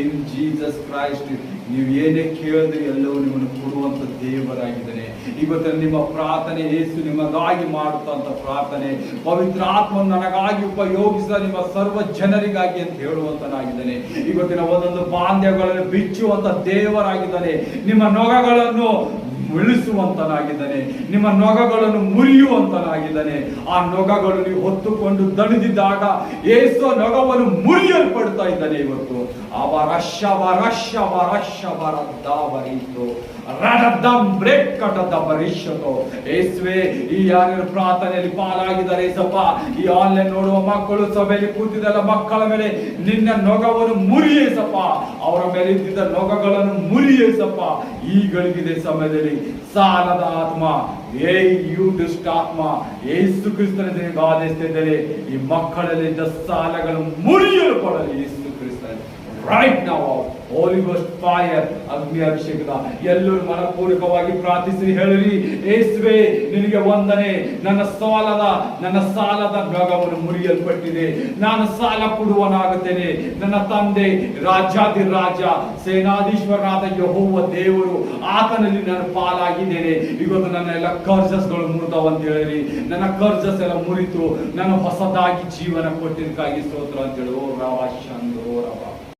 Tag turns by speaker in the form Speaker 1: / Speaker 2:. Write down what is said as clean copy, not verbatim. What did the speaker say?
Speaker 1: ಇನ್ Jesus Christ ನೀವು ಏನೇ ಕೇಳಿದ್ರೆ ಎಲ್ಲವೂ ನಿಮ್ಮನ್ನು ಕೊಡುವಂತ ದೇವರಾಗಿದ್ದಾನೆ. ಇವತ್ತು ನಿಮ್ಮ ಪ್ರಾರ್ಥನೆ ಯೇಸು ನಿಮಗಾಗಿ ಮಾಡುತ್ತಂತ ಪ್ರಾರ್ಥನೆ ಪವಿತ್ರ ಆತ್ಮನು ನನಗಾಗಿ ಉಪಯೋಗಿಸಿದ ನಿಮ್ಮ ಸರ್ವ ಜನರಿಗಾಗಿ ಅಂತ ಹೇಳುವಂತನಾಗಿದ್ದಾನೆ. ಇವತ್ತಿನ ಒಂದೊಂದು ಬಾಂಧ್ಯಗಳನ್ನು ಬಿಚ್ಚುವಂತ ದೇವರಾಗಿದ್ದಾನೆ. ನಿಮ್ಮ ನೊಗಗಳನ್ನು ಉಳಿಸುವಂತನಾಗಿದ್ದಾನೆ. ನಿಮ್ಮ ನೊಗಗಳನ್ನು ಮುರಿಯುವಂತನಾಗಿದ್ದಾನೆ. ಆ ನೊಗಗಳು ನೀವು ಹೊತ್ತುಕೊಂಡು ದಣಿದಿದ್ದಾಗ ಯೇಸು ನೊಗವನ್ನು ಮುರಿಯಲ್ಪಡ್ತಾ ಇದ್ದಾನೆ. ಇವತ್ತು ಯೇಸುವೆ, ಈ ಯಾರ್ಯಾರು ಪ್ರಾರ್ಥನೆಯಲ್ಲಿ ಪಾಲಾಗಿದ್ದಾರೆ ಏಸಪ್ಪ, ಈ ಆನ್ಲೈನ್ ನೋಡುವ ಮಕ್ಕಳು ಸಭೆಯಲ್ಲಿ ಕೂತಿದ್ದಲ್ಲ ಮಕ್ಕಳ ಮೇಲೆ ನಿನ್ನ ನೊಗವನ್ನು ಮುರಿಯೇಸಪ್ಪ, ಅವರ ಮೇಲೆ ಇದ್ದಿದ್ದ ನೊಗಗಳನ್ನು ಮುರಿಯೇಸಪ್ಪ. ಈಗಳಿಗಿದೆ ಸಮಯದಲ್ಲಿ ಸಾಲದ ಆತ್ಮ, ಯು ದುಷ್ಟ ಆತ್ಮ, ಯೇಸು ಕ್ರಿಸ್ತನ ಆದೇಶಿಸಿದರೆ ಈ ಮಕ್ಕಳಲ್ಲಿದ್ದ ಸಾಲಗಳು ಮುರಿಯಲ್ಪಡಲಿ ಯೇಸು ಕ್ರಿಸ್ತನ. ರೈಟ್ ನಾವು ಹೋಲಿ ಗೋಸ್ಟ್ ಫೈರ್, ಅಗ್ನಿ ಅಭಿಷೇಕದ ಎಲ್ಲರೂ ಮನಪೂರ್ವಕವಾಗಿ ಪ್ರಾರ್ಥಿಸಿ ಹೇಳಿರಿ, ಯೇಸುವೇ ನಿನಗೆ ವಂದನೆ, ನನ್ನ ಸಾಲದ ನೊಗವನ್ನು ಮುರಿಯಲ್ಪಟ್ಟಿದೆ, ನಾನು ಸಾಲ ಕೊಡುವನಾಗುತ್ತೇನೆ. ನನ್ನ ತಂದೆ ರಾಜ ಸೇನಾಧೀಶ್ವರನಾದ ಯೆಹೋವ ದೇವರು, ಆತನಲ್ಲಿ ನಾನು ಪಾಲಾಗಿದ್ದೇನೆ. ಇವತ್ತು ನನ್ನ ಎಲ್ಲ ಕರ್ಜಸ್ಗಳು ಮುರಿದವಂತ ಹೇಳಿರಿ. ನನ್ನ ಕರ್ಜಸ್ ಎಲ್ಲ ಮುರಿತು, ನಾನು ಹೊಸದಾಗಿ ಜೀವನ ಕೊಟ್ಟಿದ್ದಕ್ಕಾಗಿ ಸ್ತೋತ್ರ ಅಂತ ಹೇಳಿ. ಓ ರಾವ ಶಂದೋ ರವ